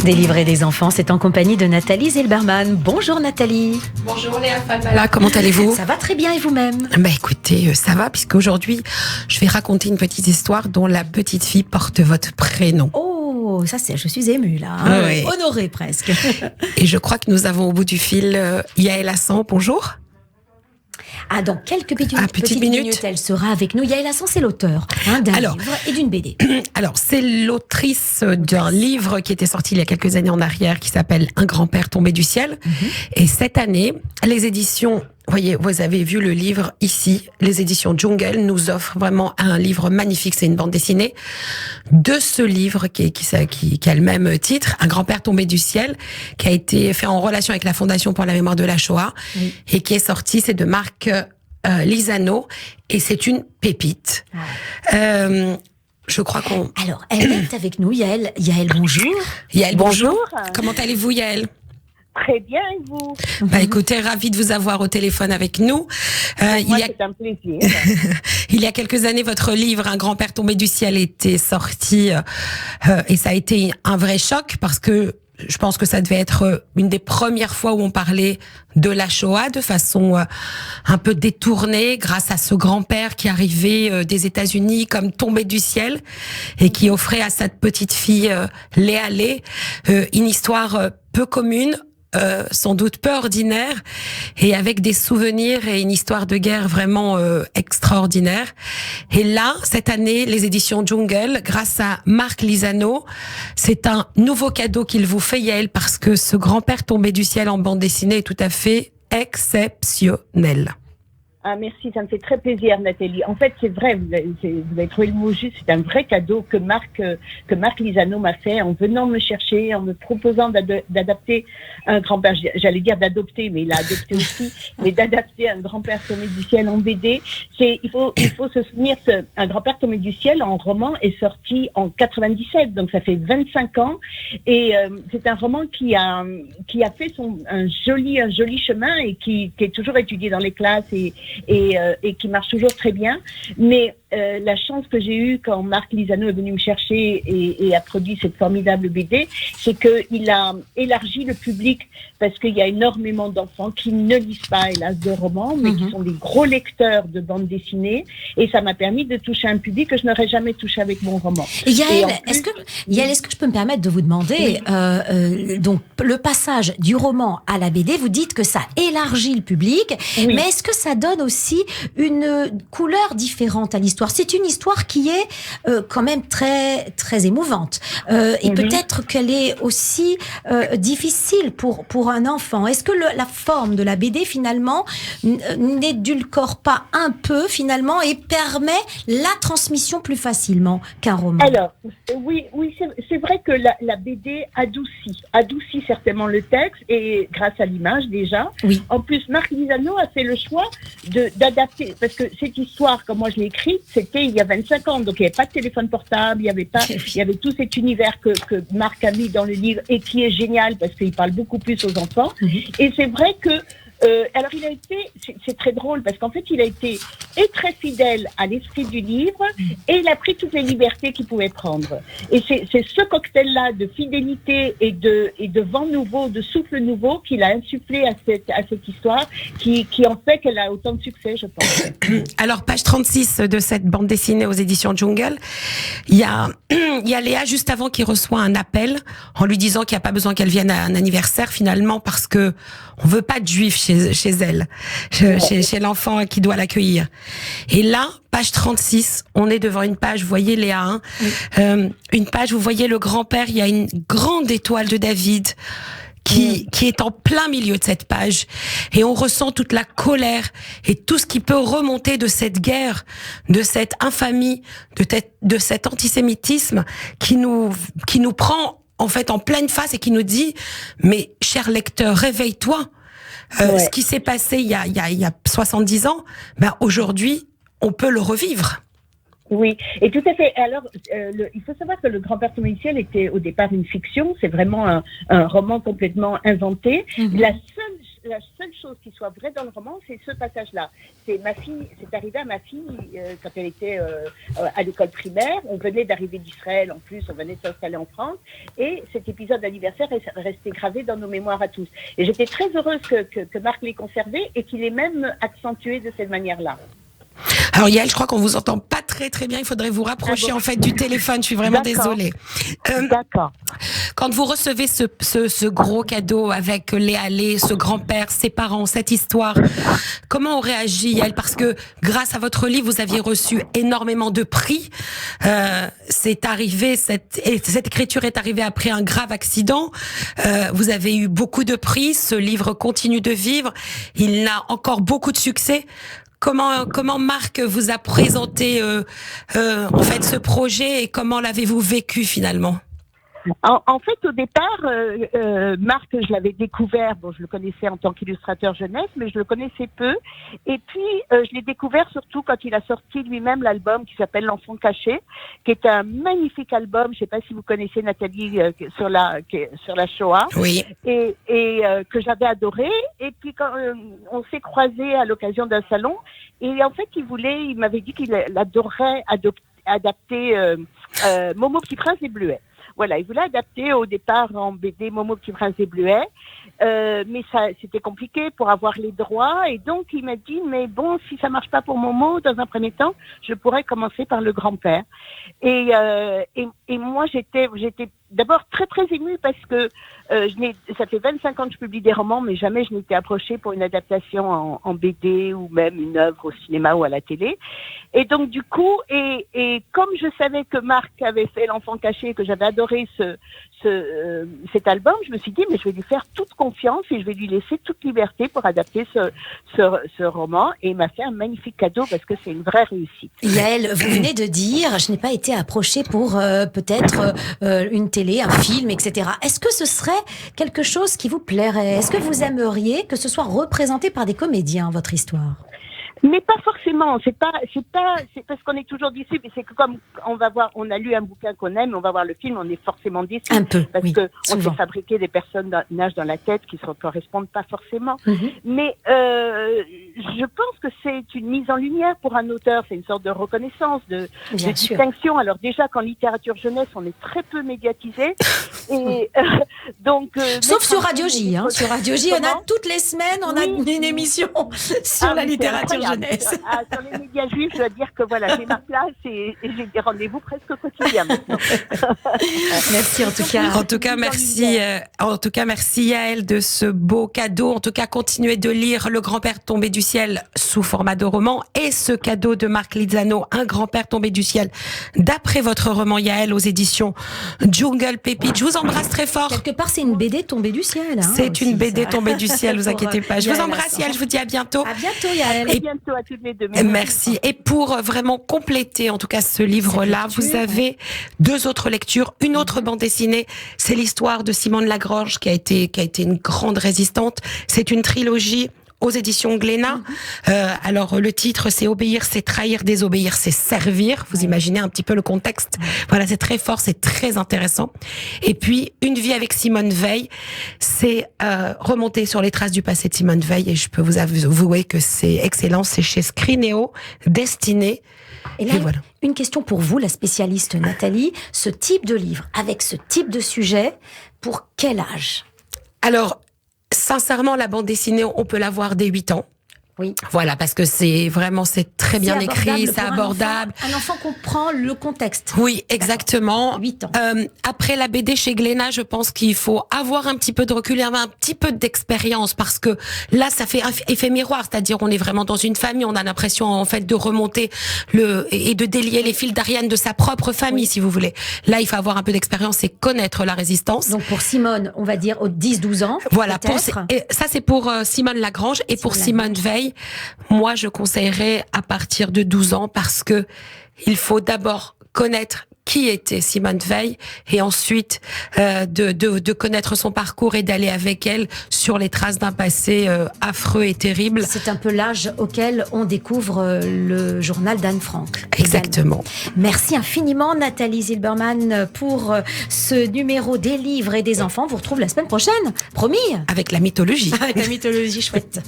Des livres et des enfants, c'est en compagnie de Nathalie Zilberman. Bonjour Nathalie. Bonjour Léa Falbala, comment allez-vous? Ça va très bien et vous-même? Écoutez, ça va puisqu'aujourd'hui, je vais raconter une petite histoire dont la petite fille porte votre prénom. Oh, ça c'est, je suis émue là, Oui. Honorée presque. Et je crois que nous avons au bout du fil Yaël Hassan, bonjour. Ah, dans quelques petites minutes, elle sera avec nous. Yaël Hassan, c'est l'auteur d'un livre et d'une BD. Alors, c'est l'autrice d'un livre qui était sorti il y a quelques années en arrière, qui s'appelle Un grand-père tombé du ciel. Et cette année, les éditions, vous avez vu le livre ici, les éditions Djungel nous offrent vraiment un livre magnifique, c'est une bande dessinée de ce livre qui a le même titre, Un grand-père tombé du ciel, qui a été fait en relation avec la Fondation pour la mémoire de la Shoah et qui est sorti, c'est de Marc Lisano, et c'est une pépite. Je crois qu'on... Alors, elle est avec nous, Yaël. Yaël, bonjour. Yaël, bonjour. Comment allez-vous, Yaël? Très bien, et vous? Écoutez, ravi de vous avoir au téléphone avec nous. C'est un plaisir. Il y a quelques années, votre livre, Un grand-père tombé du ciel, était sorti et ça a été un vrai choc parce que je pense que ça devait être une des premières fois où on parlait de la Shoah de façon un peu détournée grâce à ce grand-père qui arrivait des États-Unis comme tombé du ciel et qui offrait à cette petite fille Léa Lé une histoire peu commune, sans doute peu ordinaire et avec des souvenirs et une histoire de guerre vraiment extraordinaire. Et là, cette année, les éditions Djungel, grâce à Marc Lisano, c'est un nouveau cadeau qu'il vous fait, Yaël, parce que ce grand-père tombé du ciel en bande dessinée est tout à fait exceptionnel. Ah, merci, ça me fait très plaisir, Nathalie. En fait, c'est vrai, vous avez trouvé le mot juste, c'est un vrai cadeau que Marc Lisano m'a fait en venant me chercher, en me proposant d'adapter un grand-père, j'allais dire d'adopter, mais il a adopté aussi, mais d'adapter un grand-père tombé du ciel en BD. Il faut se souvenir que Un grand-père tombé du ciel en roman est sorti en 97, donc ça fait 25 ans, et c'est un roman qui a fait un joli chemin et qui est toujours étudié dans les classes et qui marche toujours très bien. Mais la chance que j'ai eue quand Marc Lisano est venu me chercher et a produit cette formidable BD, c'est qu'il a élargi le public parce qu'il y a énormément d'enfants qui ne lisent pas, hélas, de romans, mais qui sont des gros lecteurs de bandes dessinées. Et ça m'a permis de toucher un public que je n'aurais jamais touché avec mon roman. Yaël, est-ce que je peux me permettre de vous demander, donc le passage du roman à la BD, vous dites que ça élargit le public, mais est-ce que ça donne aussi une couleur différente à l'histoire? C'est une histoire qui est quand même très très émouvante et peut-être qu'elle est aussi difficile pour un enfant. Est-ce que la forme de la BD finalement n'édulcore pas un peu finalement et permet la transmission plus facilement qu'un roman? Alors oui, c'est vrai que la BD adoucit certainement le texte et grâce à l'image déjà. Oui. En plus, Marc Lisano a fait le choix d'adapter, parce que cette histoire, comme moi je l'ai écrite, c'était il y a 25 ans, donc il n'y avait pas de téléphone portable, il y avait tout cet univers que Marc a mis dans le livre et qui est génial parce qu'il parle beaucoup plus aux enfants. Et c'est vrai que alors c'est très drôle parce qu'en fait il a été très fidèle à l'esprit du livre et il a pris toutes les libertés qu'il pouvait prendre. Et c'est ce cocktail-là de fidélité et de vent nouveau, de souffle nouveau qu'il a insufflé à cette histoire qui en fait qu'elle a autant de succès, je pense. Alors, page 36 de cette bande dessinée aux éditions Djungel, il y a Léa juste avant qui reçoit un appel en lui disant qu'il n'y a pas besoin qu'elle vienne à un anniversaire finalement parce que on veut pas de juifs chez elle, chez l'enfant qui doit l'accueillir. Et là, page 36, on est devant une page, vous voyez Léa, une page, vous voyez le grand-père, il y a une grande étoile de David qui est en plein milieu de cette page. Et on ressent toute la colère et tout ce qui peut remonter de cette guerre, de cette infamie, de cet antisémitisme qui nous prend en fait en pleine face et qui nous dit mais cher lecteur, réveille-toi. Ce qui s'est passé il y a 70 ans, aujourd'hui on peut le revivre. Oui, et tout à fait. Alors, il faut savoir que Le grand-père tombé du ciel était au départ une fiction. C'est vraiment un roman complètement inventé. La seule la seule chose qui soit vraie dans le roman, c'est ce passage-là. C'est arrivé à ma fille quand elle était à l'école primaire. On venait d'arriver d'Israël, en plus, on venait de s'installer en France, et cet épisode d'anniversaire est resté gravé dans nos mémoires à tous. Et j'étais très heureuse que Marc l'ait conservé et qu'il ait même accentué de cette manière-là. Alors Yael, je crois qu'on vous entend pas très très bien. Il faudrait vous rapprocher en fait du téléphone. Je suis vraiment désolée. D'accord. Quand vous recevez ce gros cadeau avec Léa Lé, ce grand-père, ses parents, cette histoire, comment on réagit, Yael? Parce que grâce à votre livre, vous aviez reçu énormément de prix. C'est arrivé, cette écriture est arrivée après un grave accident. Vous avez eu beaucoup de prix. Ce livre continue de vivre. Il a encore beaucoup de succès. Comment Marc vous a présenté en fait ce projet et comment l'avez-vous vécu finalement? En fait, au départ, Marc, je l'avais découvert, je le connaissais en tant qu'illustrateur jeunesse, mais je le connaissais peu. Et puis, je l'ai découvert surtout quand il a sorti lui-même l'album qui s'appelle L'Enfant Caché, qui est un magnifique album. Je ne sais pas si vous connaissez Nathalie sur la Shoah. Oui. Et que j'avais adoré. Et puis, quand on s'est croisés à l'occasion d'un salon, et en fait, il m'avait dit qu'il adorerait adapter Momo Petit Prince des Bleuets. Voilà, il voulait adapter au départ en BD Momo Petit Prince des Bleuets, mais ça c'était compliqué pour avoir les droits, et donc il m'a dit mais bon, si ça marche pas pour Momo dans un premier temps, je pourrais commencer par le grand-père. Et moi j'étais d'abord très très émue parce que ça fait 25 ans que je publie des romans, mais jamais je n'étais approchée pour une adaptation en BD ou même une œuvre au cinéma ou à la télé. Et donc du coup, et comme je savais que Marc avait fait L'Enfant Caché et que j'avais adoré cet album, je me suis dit mais je vais lui faire toute confiance et je vais lui laisser toute liberté pour adapter ce roman, et il m'a fait un magnifique cadeau parce que c'est une vraie réussite. Yael, vous venez de dire je n'ai pas été approchée pour peut-être une télé, un film, etc. Est-ce que ce serait quelque chose qui vous plairait? Est-ce que vous aimeriez que ce soit représenté par des comédiens, votre histoire? Mais pas forcément, c'est parce qu'on est toujours déçus, mais c'est que comme on a lu un bouquin qu'on aime, on va voir le film, on est forcément déçus. Un peu, parce oui, que on souvent. s'est fabriqué des personnages dans la tête qui ne correspondent pas forcément. Mm-hmm. Mais je pense que c'est une mise en lumière pour un auteur, c'est une sorte de reconnaissance, de distinction. Alors déjà qu'en littérature jeunesse, on est très peu médiatisé. Et donc sauf sur Radio J, hein. Sur Radio J, on a toutes les semaines, on a une émission sur la littérature jeunesse. Sur les médias juifs, je dois dire que voilà, j'ai ma place et j'ai des rendez-vous presque quotidiens maintenant. Merci en tout cas. En tout cas, merci Yael de ce beau cadeau. En tout cas, continuez de lire Le Grand-Père tombé du ciel sous format de roman et ce cadeau de Marc Lizano, Un grand-père tombé du ciel, d'après votre roman Yael aux éditions Jungle Pépite. Je vous embrasse très fort. Quelque part, c'est une BD tombée du ciel. Hein, c'est aussi, une BD ça. Tombée du ciel, vous inquiétez pas. Je vous embrasse Yael, je vous dis à bientôt. À bientôt Yael. À bientôt à toutes les deux. Merci. Et pour vraiment compléter, en tout cas, ce livre-là, vous avez deux autres lectures, une autre bande dessinée. C'est l'histoire de Simone Lagrange qui a été une grande résistante. C'est une trilogie aux éditions Glénat. Alors le titre, c'est Obéir, c'est trahir, désobéir, c'est servir. Vous imaginez un petit peu le contexte. Voilà, c'est très fort, c'est très intéressant. Et puis Une vie avec Simone Veil, c'est remonter sur les traces du passé de Simone Veil, et je peux vous avouer que c'est excellent. C'est chez Scrinéo, Destinée. Et là, voilà. Une question pour vous, la spécialiste Nathalie. Ce type de livre, avec ce type de sujet, pour quel âge? Alors, sincèrement, la bande dessinée, on peut la voir dès 8 ans. Oui. Voilà, parce que c'est très bien écrit, c'est abordable. Un enfant comprend le contexte. Oui, exactement. 8 ans. Après la BD chez Glénat, je pense qu'il faut avoir un petit peu de recul et avoir un petit peu d'expérience, parce que là, ça fait effet miroir, c'est-à-dire on est vraiment dans une famille, on a l'impression en fait de remonter et de délier les fils d'Ariane de sa propre famille, si vous voulez. Là, il faut avoir un peu d'expérience et connaître la résistance. Donc pour Simone, on va dire aux 10-12 ans. Voilà, ça c'est pour Simone Lagrange, et pour Simone Veil, moi je conseillerais à partir de 12 ans, parce que il faut d'abord connaître qui était Simone Veil et ensuite de connaître son parcours et d'aller avec elle sur les traces d'un passé affreux et terrible. C'est un peu l'âge auquel on découvre le journal d'Anne Frank. Exactement. Merci infiniment Nathalie Zilberman pour ce numéro des livres et des enfants. On vous retrouve la semaine prochaine, promis. Avec la mythologie. Avec la mythologie chouette.